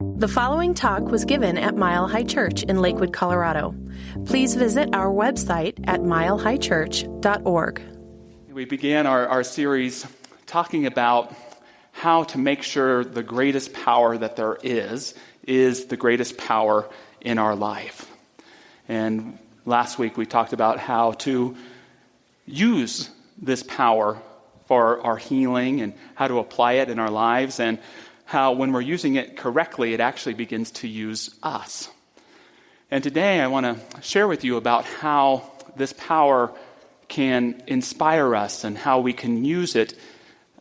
The following talk was given at Mile High Church in Lakewood, Colorado. Please visit our website at milehighchurch.org. We began our series talking about how to make sure the greatest power that there is the greatest power in our life. And last week we talked about how to use this power for our healing and how to apply it in our lives, and how when we're using it correctly, it actually begins to use us. And today I want to share with you about how this power can inspire us and how we can use it,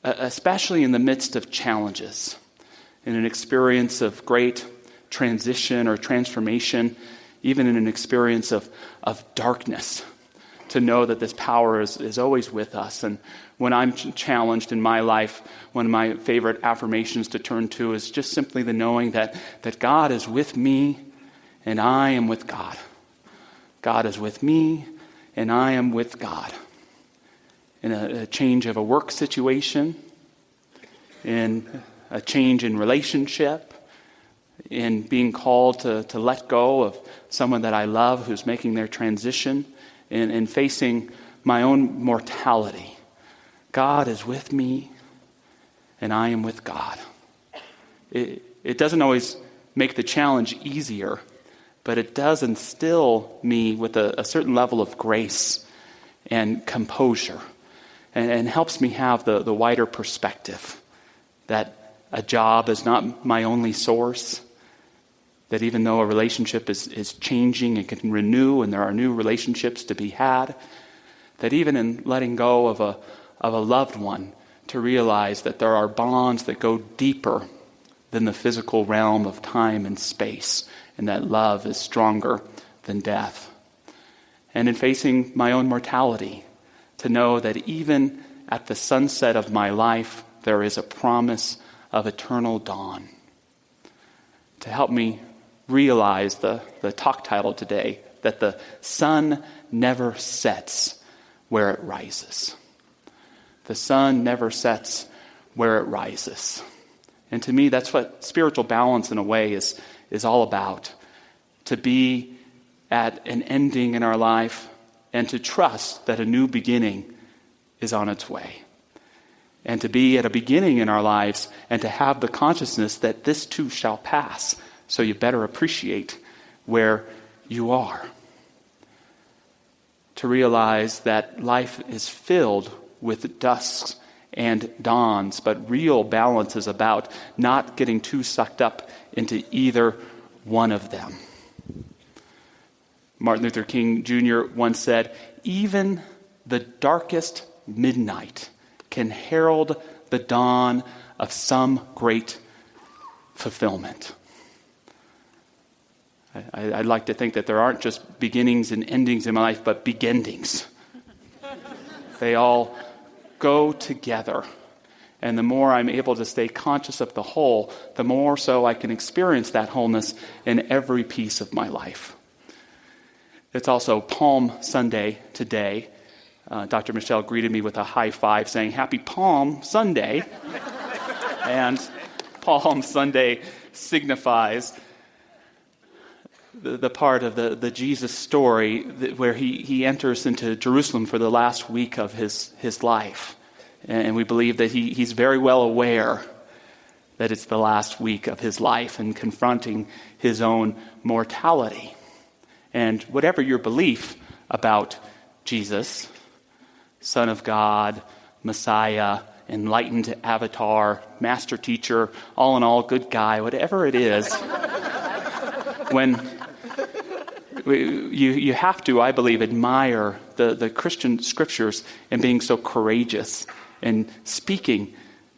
especially in the midst of challenges, in an experience of great transition or transformation, even in an experience of darkness, to know that this power is always with us. And when I'm challenged in my life, one of my favorite affirmations to turn to is just simply the knowing that God is with me and I am with God. God is with me and I am with God. In a change of a work situation, in a change in relationship, in being called to let go of someone that I love who's making their transition, in facing my own mortality. God is with me, and I am with God. It doesn't always make the challenge easier, but it does instill me with a certain level of grace and composure, and helps me have the wider perspective that a job is not my only source, that even though a relationship is changing and can renew and there are new relationships to be had, that even in letting go of a loved one, to realize that there are bonds that go deeper than the physical realm of time and space, and that love is stronger than death. And in facing my own mortality, to know that even at the sunset of my life, there is a promise of eternal dawn. To help me realize the talk title today, that the sun never sets where it rises. The sun never sets where it rises. And to me, that's what spiritual balance in a way is all about. To be at an ending in our life and to trust that a new beginning is on its way. And to be at a beginning in our lives and to have the consciousness that this too shall pass. So you better appreciate where you are. To realize that life is filled with dusks and dawns, but real balance is about not getting too sucked up into either one of them. Martin Luther King Jr. once said, "Even the darkest midnight can herald the dawn of some great fulfillment." I'd like to think that there aren't just beginnings and endings in my life, but beginnings. They all go together. And the more I'm able to stay conscious of the whole, the more so I can experience that wholeness in every piece of my life. It's also Palm Sunday today. Dr. Michelle greeted me with a high five saying, "Happy Palm Sunday." And Palm Sunday signifies the part of the Jesus story where he enters into Jerusalem for the last week of his life. And we believe that he's very well aware that it's the last week of his life and confronting his own mortality. And whatever your belief about Jesus, Son of God, Messiah, enlightened avatar, master teacher, all in all, good guy, whatever it is, when you have to, I believe, admire the Christian scriptures and being so courageous and speaking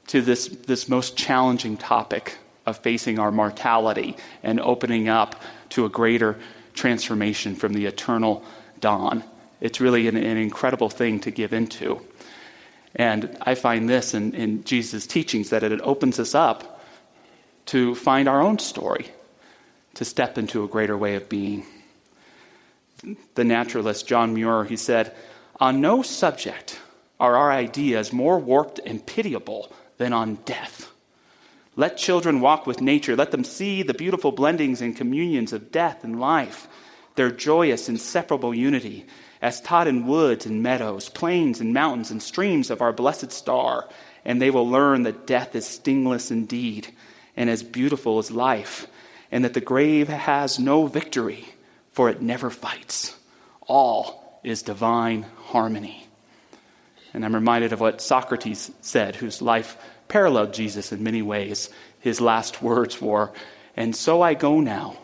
to this most challenging topic of facing our mortality and opening up to a greater transformation from the eternal dawn. It's really an incredible thing to give into. And I find this in Jesus' teachings, that it opens us up to find our own story, to step into a greater way of being. The naturalist John Muir, he said, "On no subject are our ideas more warped and pitiable than on death. Let children walk with nature. Let them see the beautiful blendings and communions of death and life, their joyous, inseparable unity, as taught in woods and meadows, plains and mountains and streams of our blessed star. And they will learn that death is stingless indeed, and as beautiful as life, and that the grave has no victory, for it never fights. All is divine harmony. And I'm reminded of what Socrates said, whose life paralleled Jesus in many ways. His last words were, "And so I go now,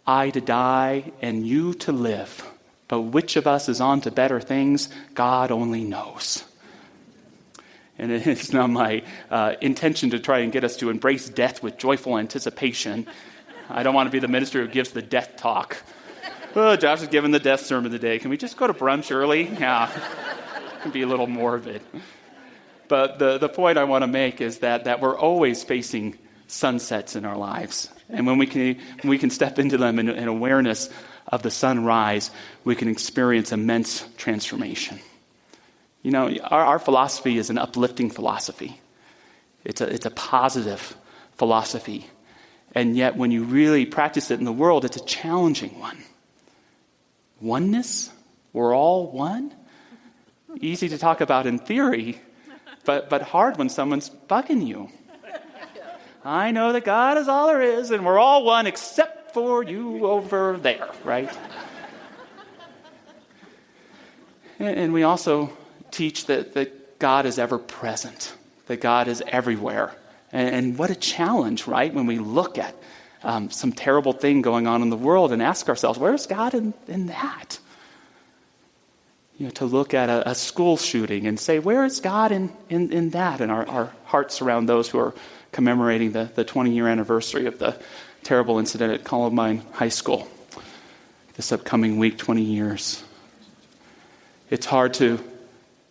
I to die and you to live. But which of us is on to better things, God only knows." And it's not my intention to try and get us to embrace death with joyful anticipation. I don't want to be the minister who gives the death talk. Oh, Josh is giving the death sermon today. Can we just go to brunch early? Yeah, it can be a little morbid. But the point I want to make is that we're always facing sunsets in our lives. And when we can step into them in awareness of the sunrise, we can experience immense transformation. You know, our philosophy is an uplifting philosophy. It's a positive philosophy. And yet when you really practice it in the world, it's a challenging one. Oneness? We're all one? Easy to talk about in theory, but hard when someone's bugging you. I know that God is all there is, and we're all one except for you over there, right? And we also teach that God is ever present, that God is everywhere. And what a challenge, right, when we look at some terrible thing going on in the world and ask ourselves, where's God in that? You know, to look at a school shooting and say, where is God in that? And our hearts around those who are commemorating the 20-year anniversary of the terrible incident at Columbine High School. This upcoming week, 20 years. It's hard to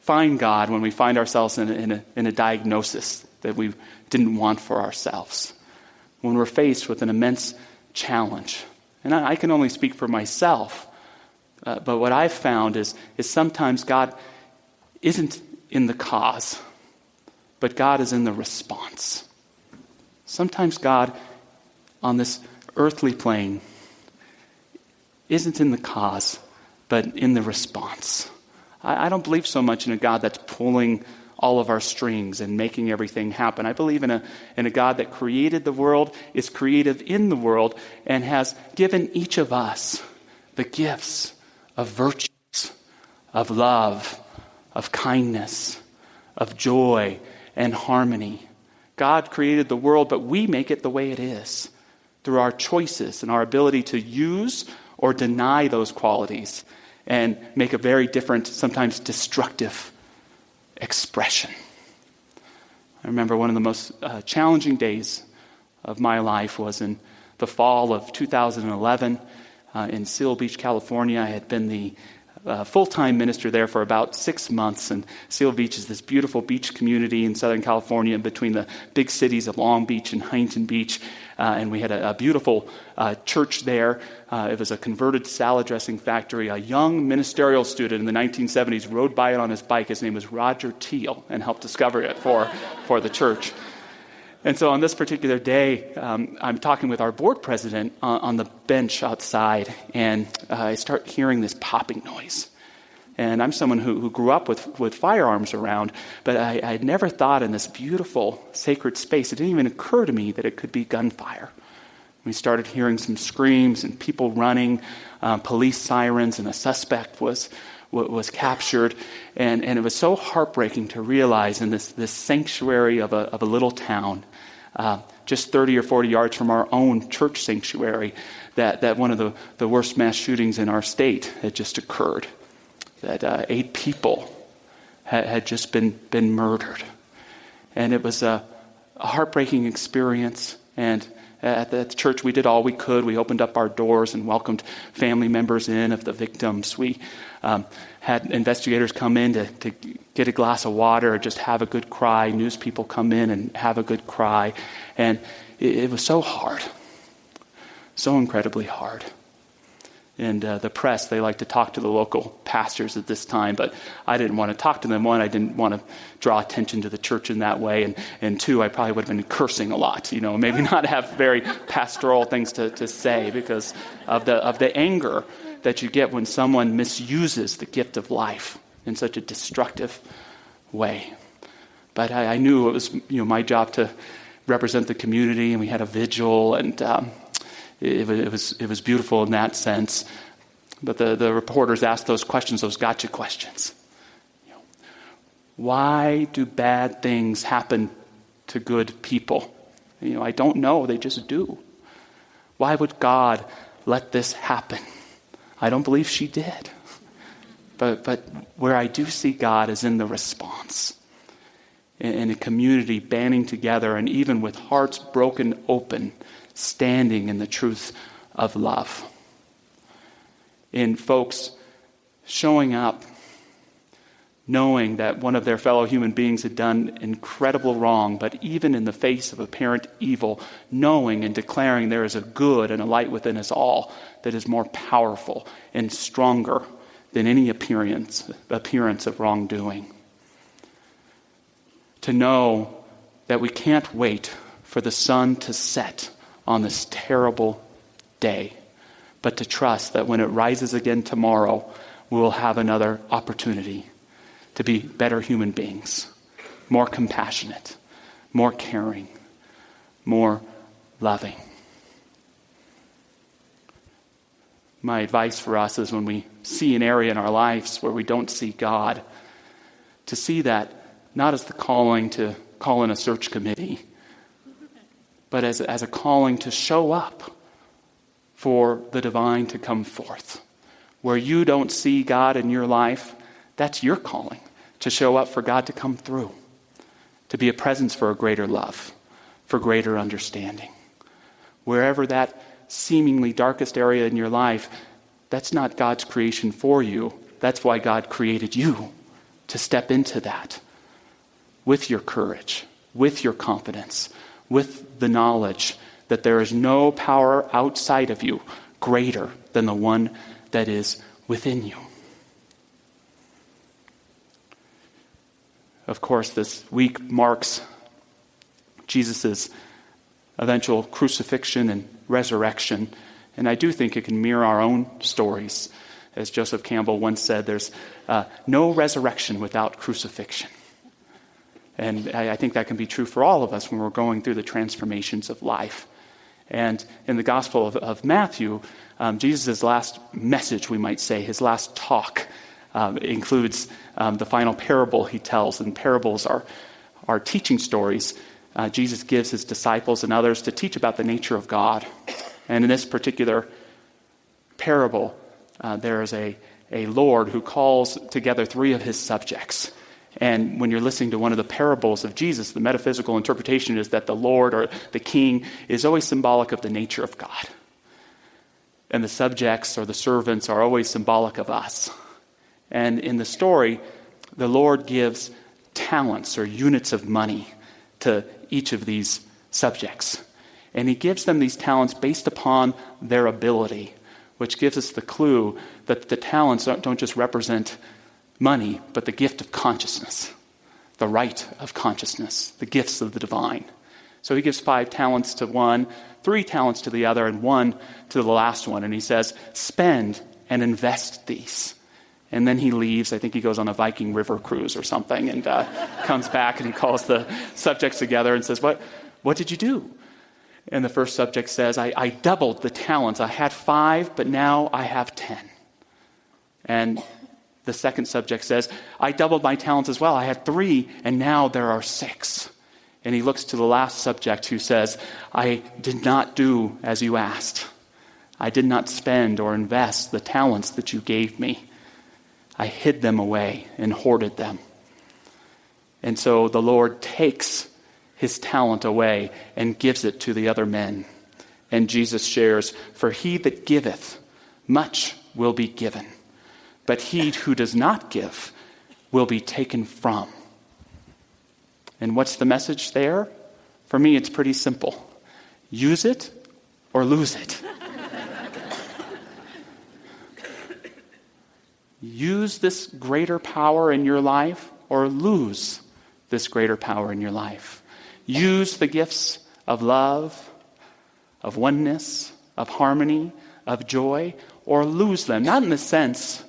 find God when we find ourselves in a diagnosis that we didn't want for ourselves. When we're faced with an immense challenge. And I can only speak for myself. But what I've found is sometimes God isn't in the cause, but God is in the response. Sometimes God on this earthly plane isn't in the cause, but in the response. I don't believe so much in a God that's pulling all of our strings and making everything happen. I believe in a God that created the world, is creative in the world, and has given each of us the gifts of virtues, of love, of kindness, of joy, and harmony. God created the world, but we make it the way it is through our choices and our ability to use or deny those qualities and make a very different, sometimes destructive expression. I remember one of the most challenging days of my life was in the fall of 2011 in Seal Beach, California. I had been the full-time minister there for about 6 months, and Seal Beach is this beautiful beach community in Southern California between the big cities of Long Beach and Huntington Beach, and we had a beautiful church there. It was a converted salad dressing factory. A young ministerial student in the 1970s rode by it on his bike. His name was Roger Teal, and helped discover it for the church. And so on this particular day, I'm talking with our board president on the bench outside, and I start hearing this popping noise. And I'm someone who grew up with firearms around, but I had never thought in this beautiful sacred space, it didn't even occur to me that it could be gunfire. We started hearing some screams and people running, police sirens, and a suspect was captured. And it was so heartbreaking to realize in this sanctuary of a little town, just 30 or 40 yards from our own church sanctuary, that one of the worst mass shootings in our state had just occurred. That 8 people had just been murdered. And it was a heartbreaking experience. And at the church, we did all we could. We opened up our doors and welcomed family members in of the victims. We had investigators come in to get a glass of water or just have a good cry. News people come in and have a good cry. And it was so hard, so incredibly hard. And the press, they like to talk to the local pastors at this time, but I didn't want to talk to them. One, I didn't want to draw attention to the church in that way. And two, I probably would have been cursing a lot, maybe not have very pastoral things to say because of the anger that you get when someone misuses the gift of life in such a destructive way. But I knew it was my job to represent the community, and we had a vigil, and it was beautiful in that sense. But the reporters asked those questions, those gotcha questions. Why do bad things happen to good people? I don't know. They just do. Why would God let this happen? I don't believe she did. But where I do see God is in the response. In a community banding together, and even with hearts broken open, standing in the truth of love. In folks showing up, knowing that one of their fellow human beings had done incredible wrong, but even in the face of apparent evil, knowing and declaring there is a good and a light within us all that is more powerful and stronger than any appearance of wrongdoing. To know that we can't wait for the sun to set on this terrible day, but to trust that when it rises again tomorrow, we will have another opportunity to be better human beings, more compassionate, more caring, more loving. My advice for us is when we see an area in our lives where we don't see God, to see that not as the calling to call in a search committee, but as a calling to show up for the divine to come forth. Where you don't see God in your life, that's your calling, to show up for God to come through, to be a presence for a greater love, for greater understanding. Wherever that seemingly darkest area in your life, that's not God's creation for you. That's why God created you, to step into that with your courage, with your confidence, with the knowledge that there is no power outside of you greater than the one that is within you. Of course, this week marks Jesus' eventual crucifixion and resurrection, and I do think it can mirror our own stories. As Joseph Campbell once said, there's no resurrection without crucifixion. And I think that can be true for all of us when we're going through the transformations of life. And in the Gospel of Matthew, Jesus' last message, we might say, his last talk, includes the final parable he tells. And parables are teaching stories Jesus gives his disciples and others to teach about the nature of God. And in this particular parable, there is a Lord who calls together three of his subjects. And when you're listening to one of the parables of Jesus, the metaphysical interpretation is that the Lord or the King is always symbolic of the nature of God. And the subjects or the servants are always symbolic of us. And in the story, the Lord gives talents or units of money to each of these subjects. And he gives them these talents based upon their ability, which gives us the clue that the talents don't just represent money, but the gift of consciousness, the right of consciousness, the gifts of the divine. So he gives 5 talents to one, 3 talents to the other, and 1 to the last one. And he says, spend and invest these. And then he leaves. I think he goes on a Viking river cruise or something, and comes back and he calls the subjects together and says, what did you do? And the first subject says, I doubled the talents. I had 5, but now I have 10. And the second subject says, I doubled my talents as well. I had 3, and now there are 6. And he looks to the last subject who says, I did not do as you asked. I did not spend or invest the talents that you gave me. I hid them away and hoarded them. And so the Lord takes his talent away and gives it to the other men. And Jesus shares, for he that giveth, much will be given. But he who does not give will be taken from. And what's the message there? For me, it's pretty simple. Use it or lose it. use this greater power in your life or lose this greater power in your life. Use the gifts of love, of oneness, of harmony, of joy, or lose them. Not in the sense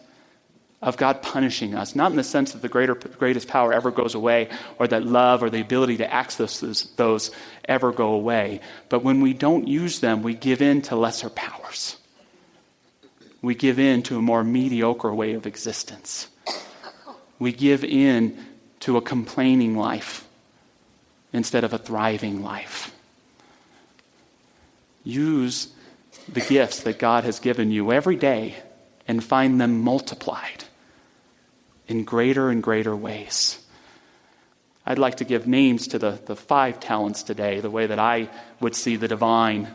of God punishing us, not in the sense that the greatest power ever goes away, or that love or the ability to access those ever go away. But when we don't use them, we give in to lesser powers. We give in to a more mediocre way of existence. We give in to a complaining life instead of a thriving life. Use the gifts that God has given you every day and find them multiplied in greater and greater ways. I'd like to give names to the 5 talents today, the way that I would see the divine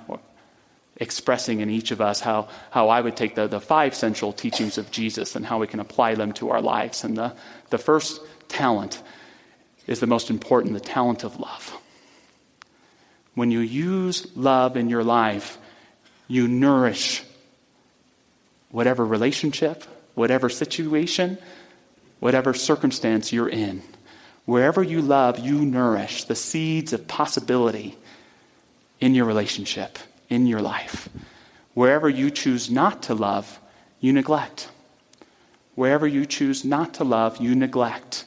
expressing in each of us, how I would take the 5 central teachings of Jesus and how we can apply them to our lives. And the first talent is the most important, the talent of love. When you use love in your life, you nourish whatever relationship, whatever situation, whatever circumstance you're in. Wherever you love, you nourish the seeds of possibility in your relationship, in your life. Wherever you choose not to love, you neglect. Wherever you choose not to love, you neglect.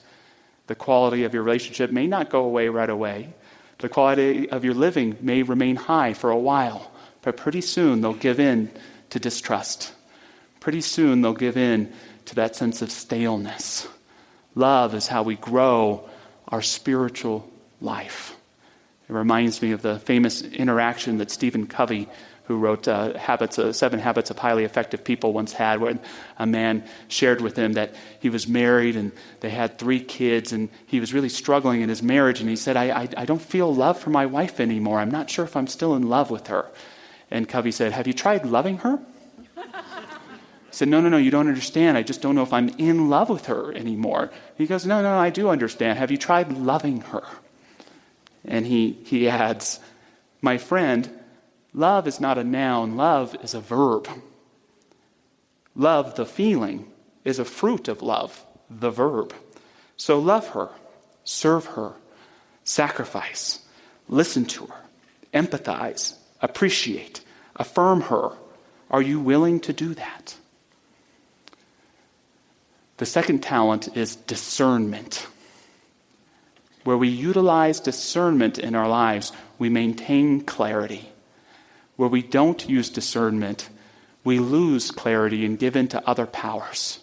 The quality of your relationship may not go away right away. The quality of your living may remain high for a while, but pretty soon they'll give in to distrust. Pretty soon they'll give in to that sense of staleness. Love is how we grow our spiritual life. It reminds me of the famous interaction that Stephen Covey, who wrote 7 Habits of Highly Effective People, once had, where a man shared with him that he was married and they had 3 kids and he was really struggling in his marriage, and he said, I don't feel love for my wife anymore. I'm not sure if I'm still in love with her. And Covey said, have you tried loving her? He said, no, you don't understand. I just don't know if I'm in love with her anymore. He goes, no, I do understand. Have you tried loving her? And he adds, my friend, love is not a noun. Love is a verb. Love, the feeling, is a fruit of love, the verb. So love her, serve her, sacrifice, listen to her, empathize, appreciate, affirm her. Are you willing to do that? The second talent is discernment. Where we utilize discernment in our lives, we maintain clarity. Where we don't use discernment, we lose clarity and give in to other powers.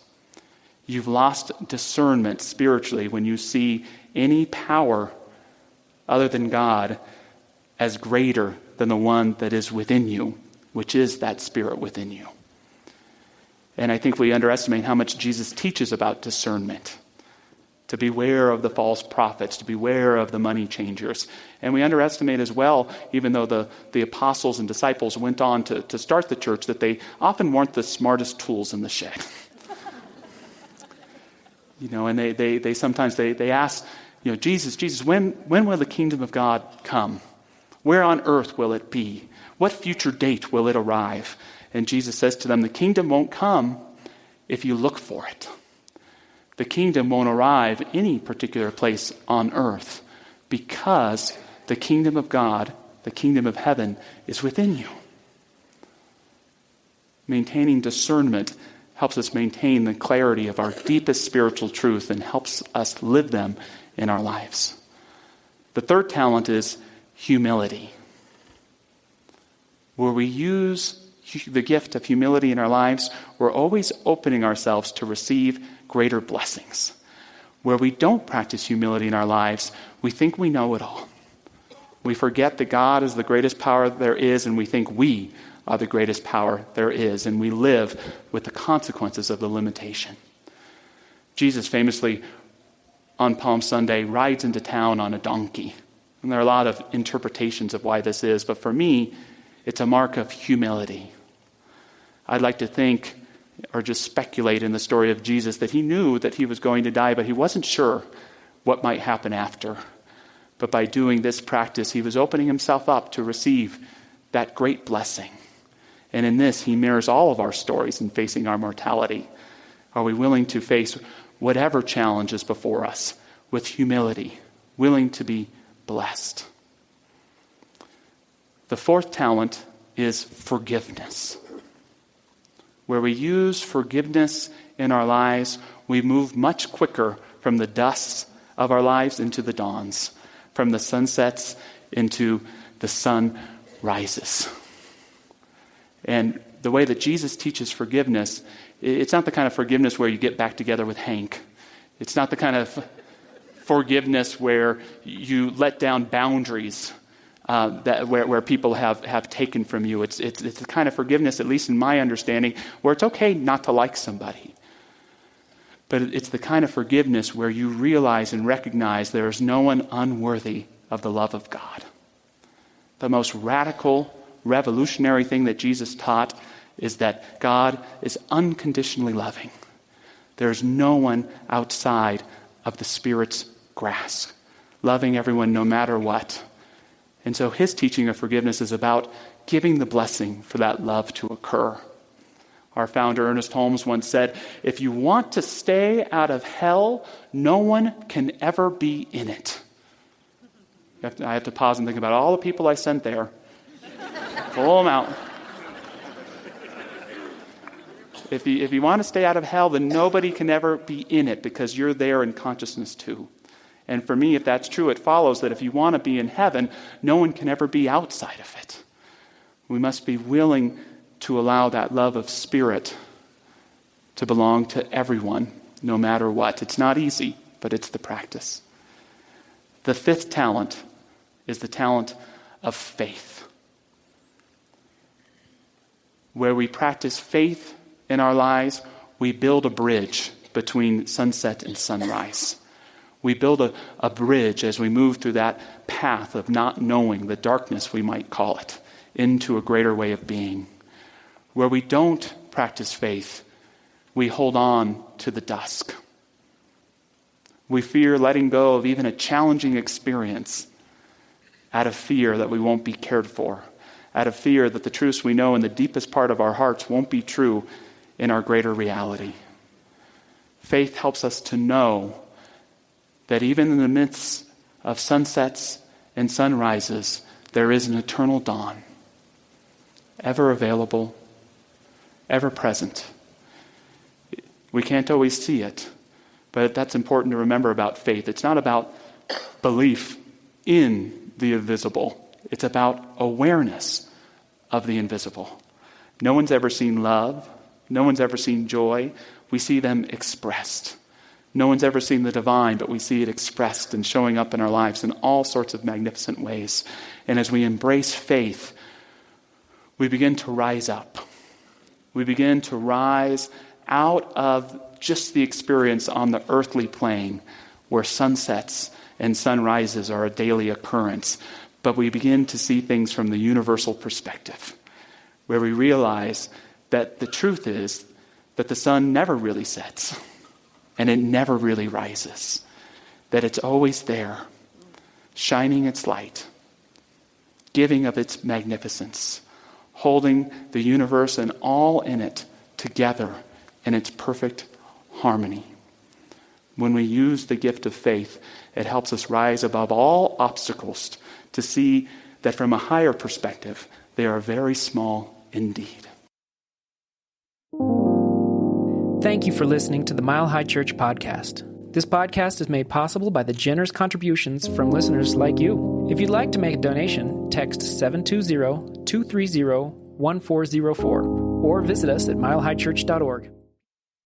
You've lost discernment spiritually when you see any power other than God as greater than the one that is within you, which is that spirit within you. And I think we underestimate how much Jesus teaches about discernment. To beware of the false prophets, to beware of the money changers. And we underestimate as well, even though the apostles and disciples went on to start the church, that they often weren't the smartest tools in the shed. And they sometimes ask, Jesus, when will the kingdom of God come? Where on earth will it be? What future date will it arrive? And Jesus says to them, the kingdom won't come if you look for it. The kingdom won't arrive any particular place on earth because the kingdom of God, the kingdom of heaven, is within you. Maintaining discernment helps us maintain the clarity of our deepest spiritual truth and helps us live them in our lives. The third talent is humility. Where we use the gift of humility in our lives, we're always opening ourselves to receive greater blessings. Where we don't practice humility in our lives, we think we know it all. We forget that God is the greatest power there is, and we think we are the greatest power there is, and we live with the consequences of the limitation. Jesus famously, on Palm Sunday, rides into town on a donkey. And there are a lot of interpretations of why this is, but for me, it's a mark of humility. I'd like to think, or just speculate in the story of Jesus, that he knew that he was going to die, but he wasn't sure what might happen after. But by doing this practice, he was opening himself up to receive that great blessing. And in this, he mirrors all of our stories in facing our mortality. Are we willing to face whatever challenge is before us with humility, willing to be blessed? The fourth talent is forgiveness. Where we use forgiveness in our lives, we move much quicker from the dusts of our lives into the dawns, from the sunsets into the sun rises. And the way that Jesus teaches forgiveness, it's not the kind of forgiveness where you get back together with Hank. It's not the kind of forgiveness where you let down boundaries where people have taken from you. It's the kind of forgiveness, at least in my understanding, where it's okay not to like somebody. But it's the kind of forgiveness where you realize and recognize there is no one unworthy of the love of God. The most radical, revolutionary thing that Jesus taught is that God is unconditionally loving. There's no one outside of the Spirit's grasp, loving everyone no matter what. And so his teaching of forgiveness is about giving the blessing for that love to occur. Our founder, Ernest Holmes, once said, "If you want to stay out of hell, no one can ever be in it." I have to pause and think about all the people I sent there. Pull them out. If you want to stay out of hell, then nobody can ever be in it because you're there in consciousness too. And for me, if that's true, it follows that if you want to be in heaven, no one can ever be outside of it. We must be willing to allow that love of Spirit to belong to everyone, no matter what. It's not easy, but it's the practice. The fifth talent is the talent of faith. Where we practice faith in our lives, we build a bridge between sunset and sunrise. We build a bridge as we move through that path of not knowing, the darkness we might call it, into a greater way of being. Where we don't practice faith, we hold on to the dusk. We fear letting go of even a challenging experience out of fear that we won't be cared for, out of fear that the truths we know in the deepest part of our hearts won't be true in our greater reality. Faith helps us to know that even in the midst of sunsets and sunrises, there is an eternal dawn, ever available, ever present. We can't always see it, but that's important to remember about faith. It's not about belief in the invisible. It's about awareness of the invisible. No one's ever seen love. No one's ever seen joy. We see them expressed. No one's ever seen the divine, but we see it expressed and showing up in our lives in all sorts of magnificent ways. And as we embrace faith, we begin to rise up. We begin to rise out of just the experience on the earthly plane where sunsets and sunrises are a daily occurrence. But we begin to see things from the universal perspective, where we realize that the truth is that the sun never really sets and it never really rises, that it's always there, shining its light, giving of its magnificence, holding the universe and all in it together in its perfect harmony. When we use the gift of faith, it helps us rise above all obstacles to see that from a higher perspective, they are very small indeed. Thank you for listening to the Mile High Church podcast. This podcast is made possible by the generous contributions from listeners like you. If you'd like to make a donation, text 720-230-1404 or visit us at milehighchurch.org.